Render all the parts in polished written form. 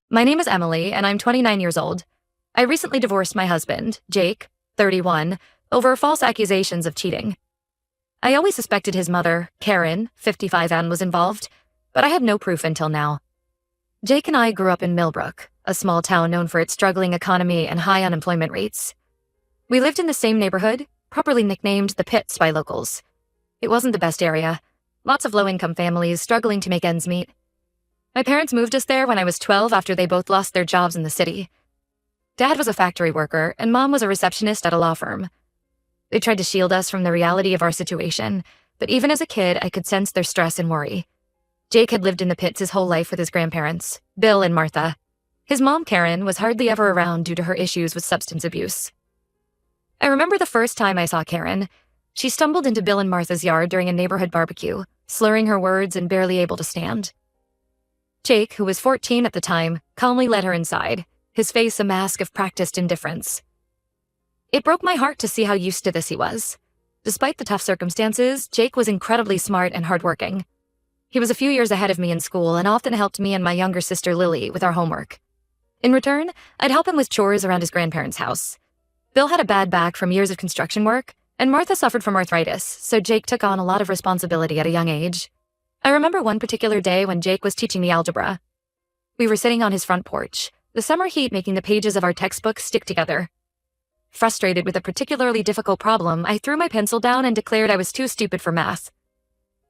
My name is Emily, and I'm 29 years old. I recently divorced my husband, Jake, 31, over false accusations of cheating. I always suspected his mother, Karen, 55 and was involved, but I had no proof until now. Jake and I grew up in Millbrook, a small town known for its struggling economy and high unemployment rates. We lived in the same neighborhood, properly nicknamed the Pits by locals. It wasn't the best area. Lots of low-income families struggling to make ends meet. My parents moved us there when I was 12 after they both lost their jobs in the city. Dad was a factory worker, and Mom was a receptionist at a law firm. They tried to shield us from the reality of our situation, but even as a kid, I could sense their stress and worry. Jake had lived in the Pits his whole life with his grandparents, Bill and Martha. His mom, Karen, was hardly ever around due to her issues with substance abuse. I remember the first time I saw Karen. She stumbled into Bill and Martha's yard during a neighborhood barbecue, slurring her words and barely able to stand. Jake, who was 14 at the time, calmly led her inside, his face a mask of practiced indifference. It broke my heart to see how used to this he was. Despite the tough circumstances, Jake was incredibly smart and hardworking. He was a few years ahead of me in school and often helped me and my younger sister Lily with our homework. In return, I'd help him with chores around his grandparents' house. Bill had a bad back from years of construction work, and Martha suffered from arthritis, so Jake took on a lot of responsibility at a young age. I remember one particular day when Jake was teaching me algebra. We were sitting on his front porch, the summer heat making the pages of our textbook stick together. Frustrated with a particularly difficult problem, I threw my pencil down and declared I was too stupid for math.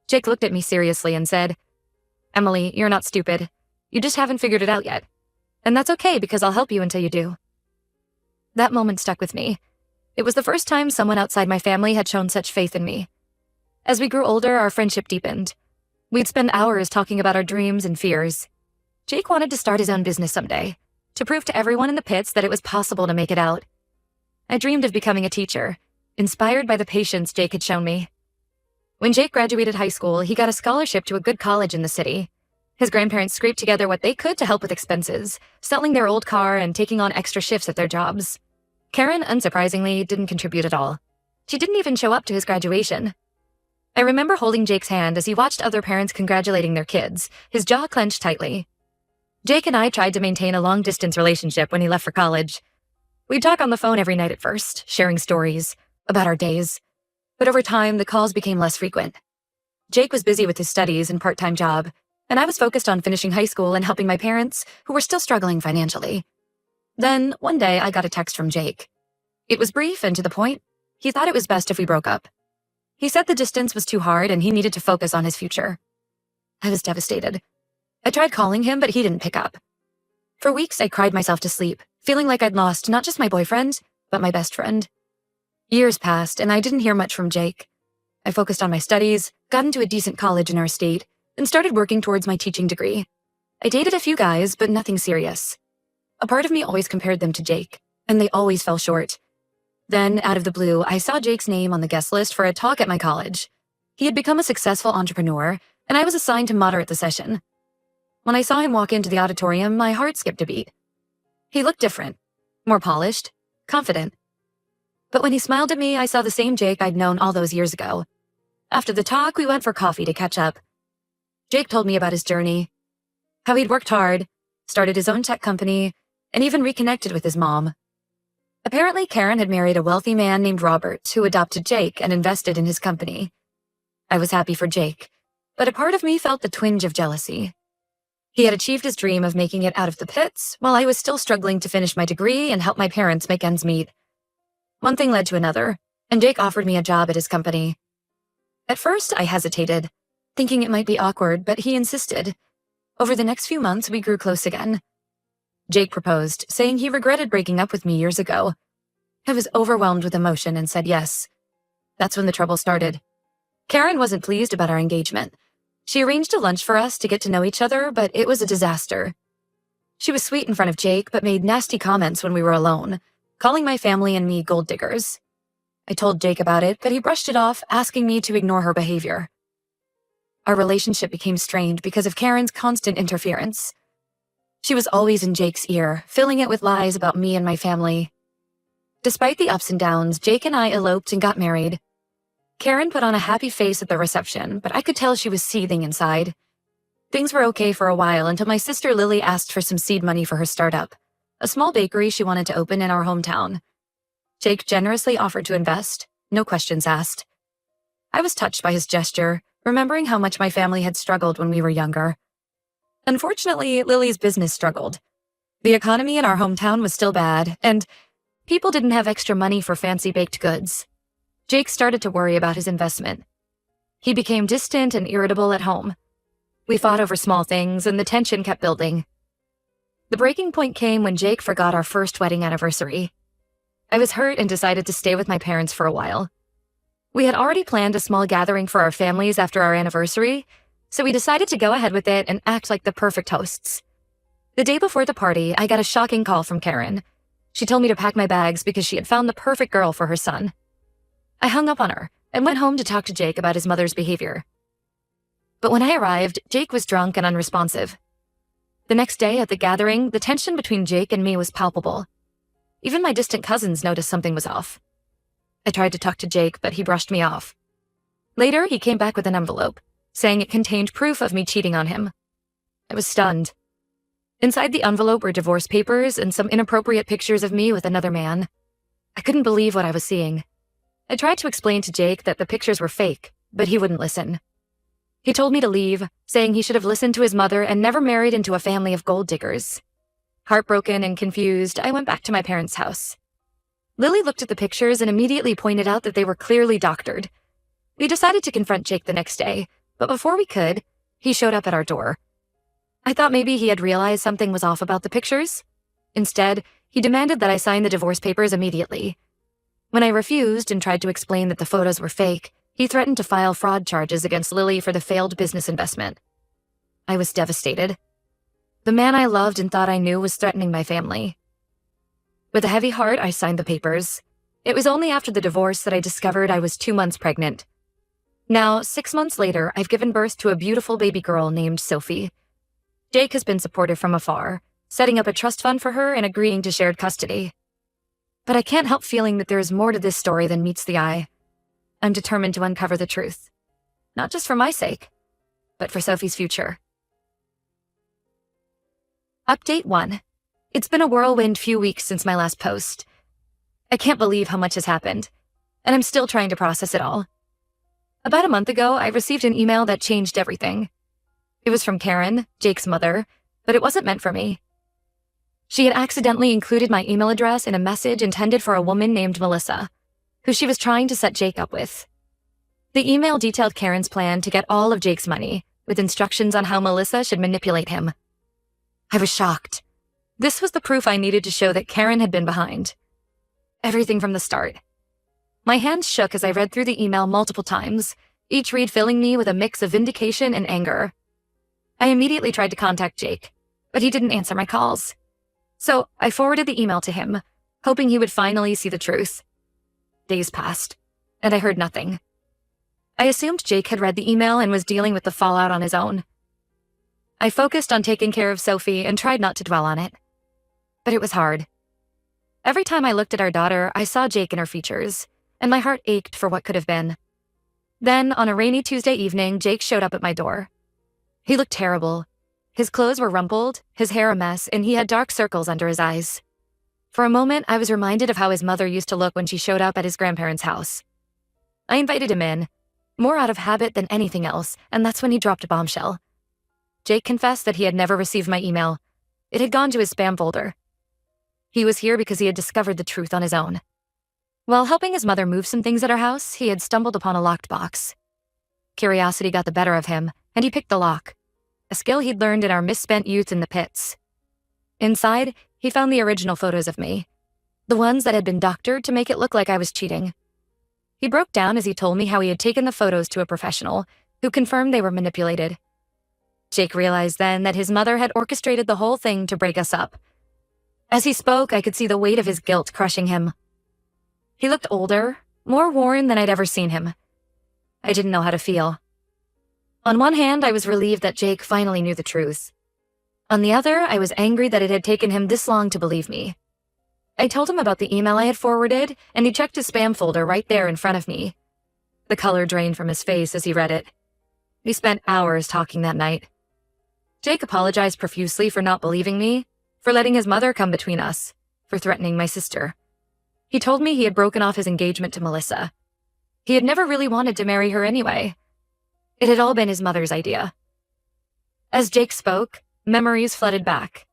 Jake looked at me seriously and said, "Emily, you're not stupid. You just haven't figured it out yet. And that's okay because I'll help you until you do." That moment stuck with me. It was the first time someone outside my family had shown such faith in me. As we grew older, our friendship deepened. We'd spend hours talking about our dreams and fears. Jake wanted to start his own business someday, to prove to everyone in the Pits that it was possible to make it out. I dreamed of becoming a teacher, inspired by the patience Jake had shown me. When Jake graduated high school, he got a scholarship to a good college in the city. His grandparents scraped together what they could to help with expenses, selling their old car and taking on extra shifts at their jobs. Karen, unsurprisingly, didn't contribute at all. She didn't even show up to his graduation. I remember holding Jake's hand as he watched other parents congratulating their kids, his jaw clenched tightly. Jake and I tried to maintain a long-distance relationship when he left for college. We'd talk on the phone every night at first, sharing stories about our days. But over time, the calls became less frequent. Jake was busy with his studies and part-time job, and I was focused on finishing high school and helping my parents, who were still struggling financially. Then, one day, I got a text from Jake. It was brief and to the point. He thought it was best if we broke up. He said the distance was too hard and he needed to focus on his future. I was devastated. I tried calling him, but he didn't pick up. For weeks, I cried myself to sleep, feeling like I'd lost not just my boyfriend, but my best friend. Years passed, and I didn't hear much from Jake. I focused on my studies, got into a decent college in our state, and started working towards my teaching degree. I dated a few guys, but nothing serious. A part of me always compared them to Jake, and they always fell short. Then, out of the blue, I saw Jake's name on the guest list for a talk at my college. He had become a successful entrepreneur, and I was assigned to moderate the session. When I saw him walk into the auditorium, my heart skipped a beat. He looked different, more polished, confident. But when he smiled at me, I saw the same Jake I'd known all those years ago. After the talk, we went for coffee to catch up. Jake told me about his journey, how he'd worked hard, started his own tech company, and even reconnected with his mom. Apparently, Karen had married a wealthy man named Robert who adopted Jake and invested in his company. I was happy for Jake, but a part of me felt the twinge of jealousy. He had achieved his dream of making it out of the Pits, while I was still struggling to finish my degree and help my parents make ends meet. One thing led to another, and Jake offered me a job at his company. At first, I hesitated, thinking it might be awkward, but he insisted. Over the next few months, we grew close again. Jake proposed, saying he regretted breaking up with me years ago. I was overwhelmed with emotion and said yes. That's when the trouble started. Karen wasn't pleased about our engagement. She arranged a lunch for us to get to know each other, but it was a disaster. She was sweet in front of Jake, but made nasty comments when we were alone, calling my family and me gold diggers. I told Jake about it, but he brushed it off, asking me to ignore her behavior. Our relationship became strained because of Karen's constant interference. She was always in Jake's ear, filling it with lies about me and my family. Despite the ups and downs, Jake and I eloped and got married. Karen put on a happy face at the reception, but I could tell she was seething inside. Things were okay for a while until my sister Lily asked for some seed money for her startup, a small bakery she wanted to open in our hometown. Jake generously offered to invest, no questions asked. I was touched by his gesture, remembering how much my family had struggled when we were younger. Unfortunately, Lily's business struggled. The economy in our hometown was still bad, and people didn't have extra money for fancy baked goods. Jake started to worry about his investment. He became distant and irritable at home. We fought over small things, and the tension kept building. The breaking point came when Jake forgot our first wedding anniversary. I was hurt and decided to stay with my parents for a while. We had already planned a small gathering for our families after our anniversary, so we decided to go ahead with it and act like the perfect hosts. The day before the party, I got a shocking call from Karen. She told me to pack my bags because she had found the perfect girl for her son. I hung up on her and went home to talk to Jake about his mother's behavior. But when I arrived, Jake was drunk and unresponsive. The next day at the gathering, the tension between Jake and me was palpable. Even my distant cousins noticed something was off. I tried to talk to Jake, but he brushed me off. Later, he came back with an envelope, saying it contained proof of me cheating on him. I was stunned. Inside the envelope were divorce papers and some inappropriate pictures of me with another man. I couldn't believe what I was seeing. I tried to explain to Jake that the pictures were fake, but he wouldn't listen. He told me to leave, saying he should have listened to his mother and never married into a family of gold diggers. Heartbroken and confused, I went back to my parents' house. Lily looked at the pictures and immediately pointed out that they were clearly doctored. We decided to confront Jake the next day, but before we could, he showed up at our door. I thought maybe he had realized something was off about the pictures. Instead, he demanded that I sign the divorce papers immediately. When I refused and tried to explain that the photos were fake, he threatened to file fraud charges against Lily for the failed business investment. I was devastated. The man I loved and thought I knew was threatening my family. With a heavy heart, I signed the papers. It was only after the divorce that I discovered I was 2 months pregnant. Now, 6 months later, I've given birth to a beautiful baby girl named Sophie. Jake has been supportive from afar, setting up a trust fund for her and agreeing to shared custody. But I can't help feeling that there is more to this story than meets the eye. I'm determined to uncover the truth. Not just for my sake, but for Sophie's future. Update 1. It's been a whirlwind few weeks since my last post. I can't believe how much has happened, and I'm still trying to process it all. About a month ago, I received an email that changed everything. It was from Karen, Jake's mother, but it wasn't meant for me. She had accidentally included my email address in a message intended for a woman named Melissa, who she was trying to set Jake up with. The email detailed Karen's plan to get all of Jake's money, with instructions on how Melissa should manipulate him. I was shocked. This was the proof I needed to show that Karen had been behind. Everything from the start. My hands shook as I read through the email multiple times, each read filling me with a mix of vindication and anger. I immediately tried to contact Jake, but he didn't answer my calls. So I forwarded the email to him, hoping he would finally see the truth. Days passed, and I heard nothing. I assumed Jake had read the email and was dealing with the fallout on his own. I focused on taking care of Sophie and tried not to dwell on it. But it was hard. Every time I looked at our daughter, I saw Jake in her features, and my heart ached for what could have been. Then, on a rainy Tuesday evening, Jake showed up at my door. He looked terrible. His clothes were rumpled, his hair a mess, and he had dark circles under his eyes. For a moment, I was reminded of how his mother used to look when she showed up at his grandparents' house. I invited him in, more out of habit than anything else, and that's when he dropped a bombshell. Jake confessed that he had never received my email. It had gone to his spam folder. He was here because he had discovered the truth on his own. While helping his mother move some things at our house, he had stumbled upon a locked box. Curiosity got the better of him, and he picked the lock, a skill he'd learned in our misspent youth in the pits. Inside, he found the original photos of me, the ones that had been doctored to make it look like I was cheating. He broke down as he told me how he had taken the photos to a professional, who confirmed they were manipulated. Jake realized then that his mother had orchestrated the whole thing to break us up. As he spoke, I could see the weight of his guilt crushing him. He looked older, more worn than I'd ever seen him. I didn't know how to feel. On one hand, I was relieved that Jake finally knew the truth. On the other, I was angry that it had taken him this long to believe me. I told him about the email I had forwarded, and he checked his spam folder right there in front of me. The color drained from his face as he read it. We spent hours talking that night. Jake apologized profusely for not believing me, for letting his mother come between us, for threatening my sister. He told me he had broken off his engagement to Melissa. He had never really wanted to marry her anyway. It had all been his mother's idea. As Jake spoke, memories flooded back.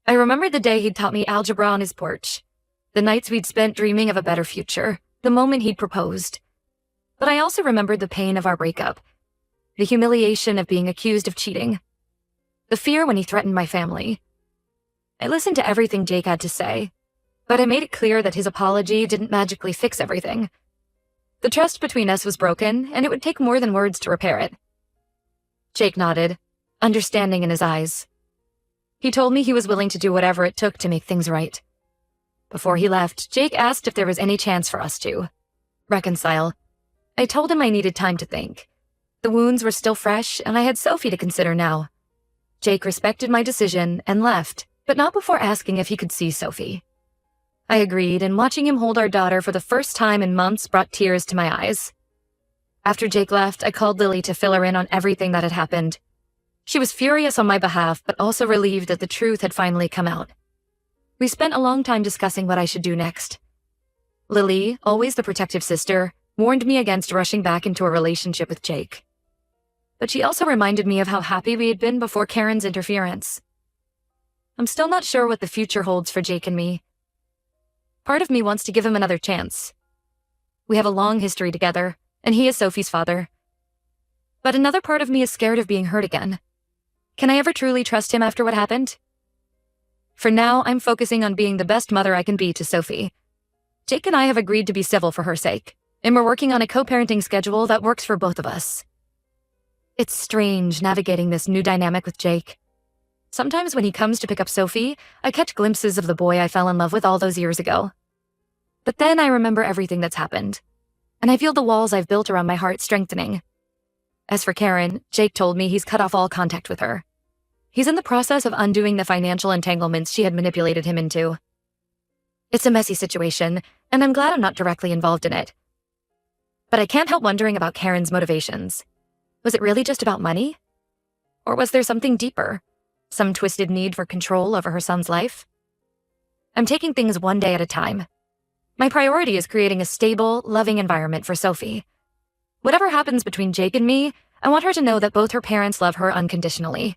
I remembered the day he'd taught me algebra on his porch, the nights we'd spent dreaming of a better future, the moment he'd proposed. But I also remembered the pain of our breakup, the humiliation of being accused of cheating, the fear when he threatened my family. I listened to everything Jake had to say, but I made it clear that his apology didn't magically fix everything. The trust between us was broken, and it would take more than words to repair it. Jake nodded, understanding in his eyes. He told me he was willing to do whatever it took to make things right. Before he left, Jake asked if there was any chance for us to reconcile. I told him I needed time to think. The wounds were still fresh, and I had Sophie to consider now. Jake respected my decision and left, but not before asking if he could see Sophie. I agreed, and watching him hold our daughter for the first time in months brought tears to my eyes. After Jake left, I called Lily to fill her in on everything that had happened. She was furious on my behalf, but also relieved that the truth had finally come out. We spent a long time discussing what I should do next. Lily, always the protective sister, warned me against rushing back into a relationship with Jake. But she also reminded me of how happy we had been before Karen's interference. I'm still not sure what the future holds for Jake and me. Part of me wants to give him another chance. We have a long history together, and he is Sophie's father. But another part of me is scared of being hurt again. Can I ever truly trust him after what happened? For now, I'm focusing on being the best mother I can be to Sophie. Jake and I have agreed to be civil for her sake, and we're working on a co-parenting schedule that works for both of us. It's strange navigating this new dynamic with Jake. Sometimes when he comes to pick up Sophie, I catch glimpses of the boy I fell in love with all those years ago. But then I remember everything that's happened, and I feel the walls I've built around my heart strengthening. As for Karen, Jake told me he's cut off all contact with her. He's in the process of undoing the financial entanglements she had manipulated him into. It's a messy situation, and I'm glad I'm not directly involved in it. But I can't help wondering about Karen's motivations. Was it really just about money? Or was there something deeper? Some twisted need for control over her son's life? I'm taking things one day at a time. My priority is creating a stable, loving environment for Sophie. Whatever happens between Jake and me, I want her to know that both her parents love her unconditionally.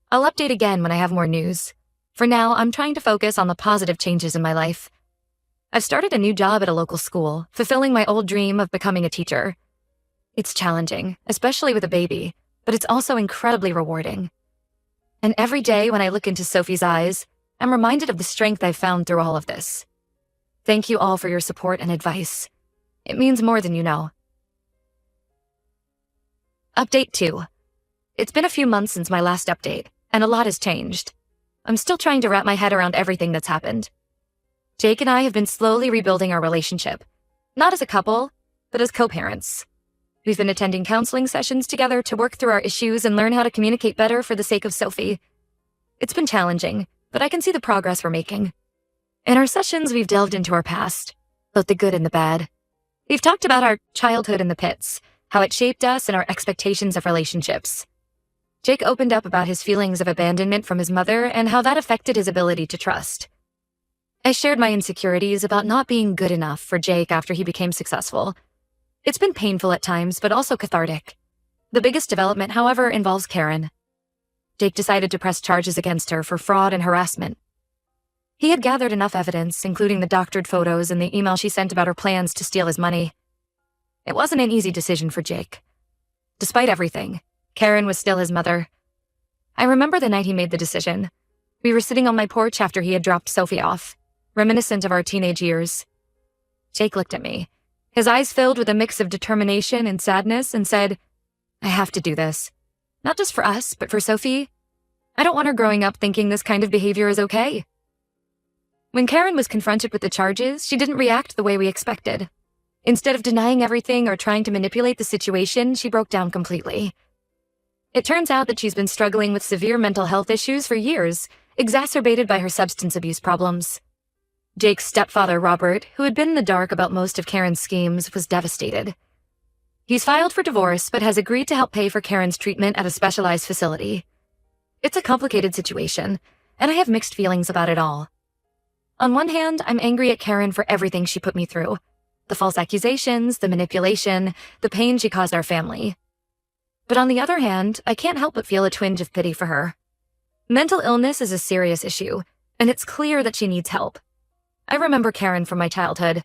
I'll update again when I have more news. For now, I'm trying to focus on the positive changes in my life. I've started a new job at a local school, fulfilling my old dream of becoming a teacher. It's challenging, especially with a baby, but it's also incredibly rewarding. And every day when I look into Sophie's eyes, I'm reminded of the strength I've found through all of this. Thank you all for your support and advice. It means more than you know. Update 2. It's been a few months since my last update, and a lot has changed. I'm still trying to wrap my head around everything that's happened. Jake and I have been slowly rebuilding our relationship, not as a couple, but as co-parents. We've been attending counseling sessions together to work through our issues and learn how to communicate better for the sake of Sophie. It's been challenging, but I can see the progress we're making. In our sessions, we've delved into our past, both the good and the bad. We've talked about our childhood in the pits, how it shaped us and our expectations of relationships. Jake opened up about his feelings of abandonment from his mother and how that affected his ability to trust. I shared my insecurities about not being good enough for Jake after he became successful. It's been painful at times, but also cathartic. The biggest development, however, involves Karen. Jake decided to press charges against her for fraud and harassment. He had gathered enough evidence, including the doctored photos and the email she sent about her plans to steal his money. It wasn't an easy decision for Jake. Despite everything, Karen was still his mother. I remember the night he made the decision. We were sitting on my porch after he had dropped Sophie off, reminiscent of our teenage years. Jake looked at me, his eyes filled with a mix of determination and sadness, and said, "I have to do this. Not just for us, but for Sophie. I don't want her growing up thinking this kind of behavior is okay." When Karen was confronted with the charges, she didn't react the way we expected. Instead of denying everything or trying to manipulate the situation, she broke down completely. It turns out that she's been struggling with severe mental health issues for years, exacerbated by her substance abuse problems. Jake's stepfather, Robert, who had been in the dark about most of Karen's schemes, was devastated. He's filed for divorce, but has agreed to help pay for Karen's treatment at a specialized facility. It's a complicated situation, and I have mixed feelings about it all. On one hand, I'm angry at Karen for everything she put me through. The false accusations, the manipulation, the pain she caused our family. But on the other hand, I can't help but feel a twinge of pity for her. Mental illness is a serious issue, and it's clear that she needs help. I remember Karen from my childhood,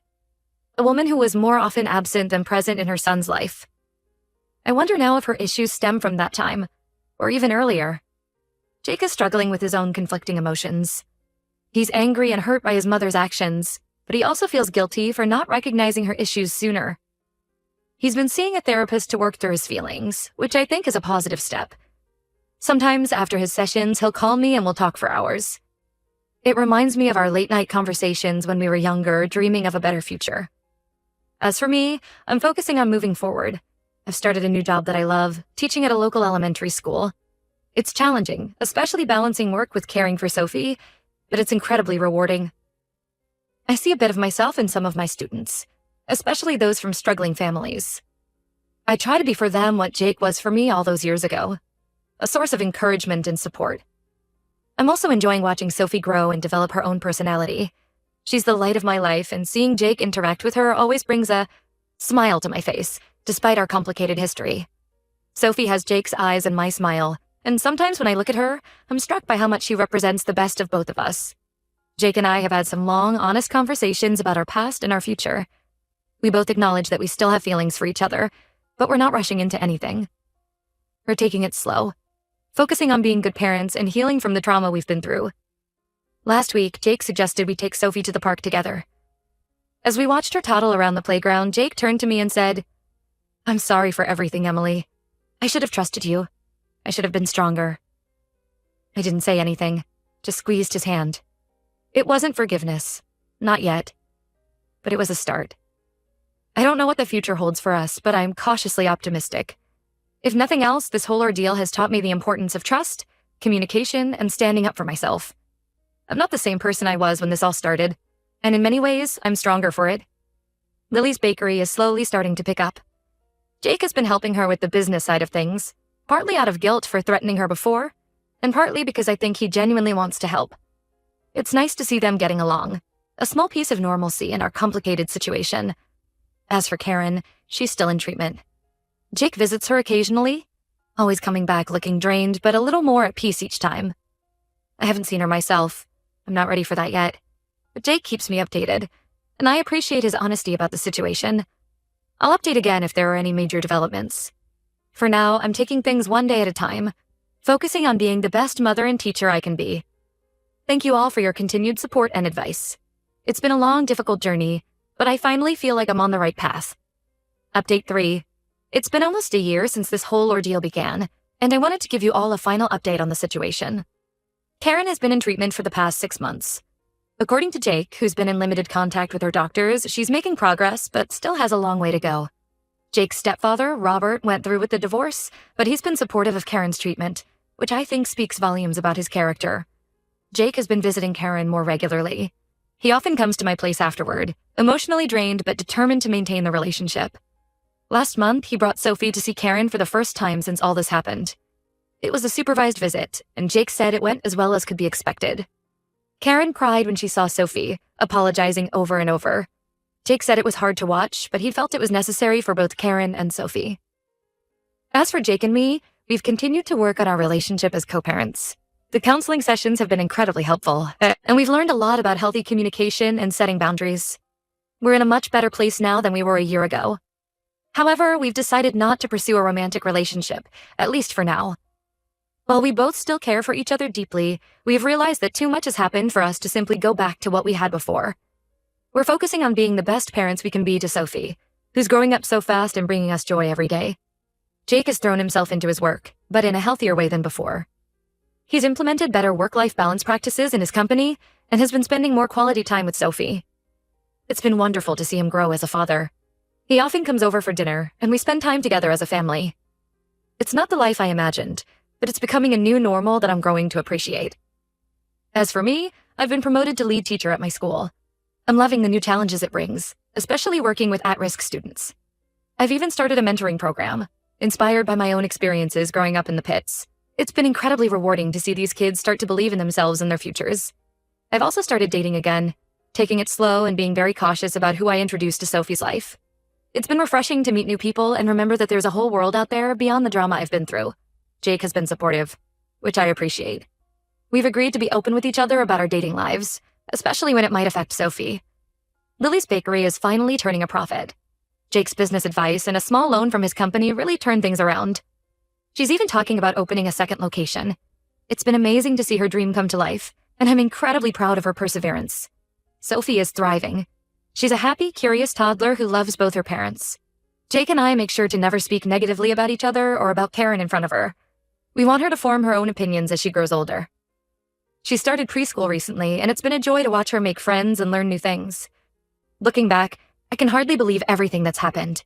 a woman who was more often absent than present in her son's life. I wonder now if her issues stem from that time, or even earlier. Jake is struggling with his own conflicting emotions. He's angry and hurt by his mother's actions, but he also feels guilty for not recognizing her issues sooner. He's been seeing a therapist to work through his feelings, which I think is a positive step. Sometimes after his sessions, he'll call me and we'll talk for hours. It reminds me of our late-night conversations when we were younger, dreaming of a better future. As for me, I'm focusing on moving forward. I've started a new job that I love, teaching at a local elementary school. It's challenging, especially balancing work with caring for Sophie, but it's incredibly rewarding. I see a bit of myself in some of my students, especially those from struggling families. I try to be for them what Jake was for me all those years ago, a source of encouragement and support. I'm also enjoying watching Sophie grow and develop her own personality. She's the light of my life, and seeing Jake interact with her always brings a smile to my face, despite our complicated history. Sophie has Jake's eyes and my smile, and sometimes when I look at her, I'm struck by how much she represents the best of both of us. Jake and I have had some long, honest conversations about our past and our future. We both acknowledge that we still have feelings for each other, but we're not rushing into anything. We're taking it slow, focusing on being good parents and healing from the trauma we've been through. Last week, Jake suggested we take Sophie to the park together. As we watched her toddle around the playground, Jake turned to me and said, "I'm sorry for everything, Emily. I should have trusted you. I should have been stronger." I didn't say anything, just squeezed his hand. It wasn't forgiveness, not yet, but it was a start. I don't know what the future holds for us, but I'm cautiously optimistic. If nothing else, this whole ordeal has taught me the importance of trust, communication, and standing up for myself. I'm not the same person I was when this all started, and in many ways, I'm stronger for it. Lily's bakery is slowly starting to pick up. Jake has been helping her with the business side of things, partly out of guilt for threatening her before, and partly because I think he genuinely wants to help. It's nice to see them getting along, a small piece of normalcy in our complicated situation. As for Karen, she's still in treatment. Jake visits her occasionally, always coming back looking drained, but a little more at peace each time. I haven't seen her myself. I'm not ready for that yet. But Jake keeps me updated, and I appreciate his honesty about the situation. I'll update again if there are any major developments. For now, I'm taking things one day at a time, focusing on being the best mother and teacher I can be. Thank you all for your continued support and advice. It's been a long, difficult journey, but I finally feel like I'm on the right path. Update 3. It's been almost a year since this whole ordeal began, and I wanted to give you all a final update on the situation. Karen has been in treatment for the past 6 months. According to Jake, who's been in limited contact with her doctors, she's making progress, but still has a long way to go. Jake's stepfather, Robert, went through with the divorce, but he's been supportive of Karen's treatment, which I think speaks volumes about his character. Jake has been visiting Karen more regularly. He often comes to my place afterward, emotionally drained but determined to maintain the relationship. Last month, he brought Sophie to see Karen for the first time since all this happened. It was a supervised visit, and Jake said it went as well as could be expected. Karen cried when she saw Sophie, apologizing over and over. Jake said it was hard to watch, but he felt it was necessary for both Karen and Sophie. As for Jake and me, we've continued to work on our relationship as co-parents. The counseling sessions have been incredibly helpful, and we've learned a lot about healthy communication and setting boundaries. We're in a much better place now than we were a year ago. However, we've decided not to pursue a romantic relationship, at least for now. While we both still care for each other deeply, we've realized that too much has happened for us to simply go back to what we had before. We're focusing on being the best parents we can be to Sophie, who's growing up so fast and bringing us joy every day. Jake has thrown himself into his work, but in a healthier way than before. He's implemented better work-life balance practices in his company and has been spending more quality time with Sophie. It's been wonderful to see him grow as a father. He often comes over for dinner, and we spend time together as a family. It's not the life I imagined, but it's becoming a new normal that I'm growing to appreciate. As for me, I've been promoted to lead teacher at my school. I'm loving the new challenges it brings, especially working with at-risk students. I've even started a mentoring program, inspired by my own experiences growing up in the pits. It's been incredibly rewarding to see these kids start to believe in themselves and their futures. I've also started dating again, taking it slow and being very cautious about who I introduce to Sophie's life. It's been refreshing to meet new people and remember that there's a whole world out there beyond the drama I've been through. Jake has been supportive, which I appreciate. We've agreed to be open with each other about our dating lives, especially when it might affect Sophie. Lily's bakery is finally turning a profit. Jake's business advice and a small loan from his company really turned things around. She's even talking about opening a second location. It's been amazing to see her dream come to life, and I'm incredibly proud of her perseverance. Sophie is thriving. She's a happy, curious toddler who loves both her parents. Jake and I make sure to never speak negatively about each other or about Karen in front of her. We want her to form her own opinions as she grows older. She started preschool recently, and it's been a joy to watch her make friends and learn new things. Looking back, I can hardly believe everything that's happened.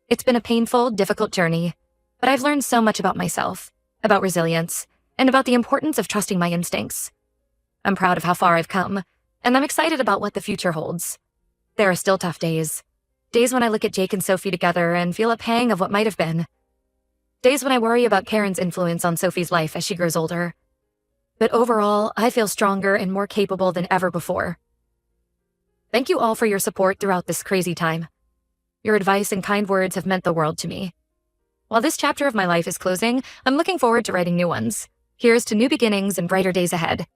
It's been a painful, difficult journey, but I've learned so much about myself, about resilience, and about the importance of trusting my instincts. I'm proud of how far I've come, and I'm excited about what the future holds. There are still tough days. Days when I look at Jake and Sophie together and feel a pang of what might have been. Days when I worry about Karen's influence on Sophie's life as she grows older. But overall, I feel stronger and more capable than ever before. Thank you all for your support throughout this crazy time. Your advice and kind words have meant the world to me. While this chapter of my life is closing, I'm looking forward to writing new ones. Here's to new beginnings and brighter days ahead.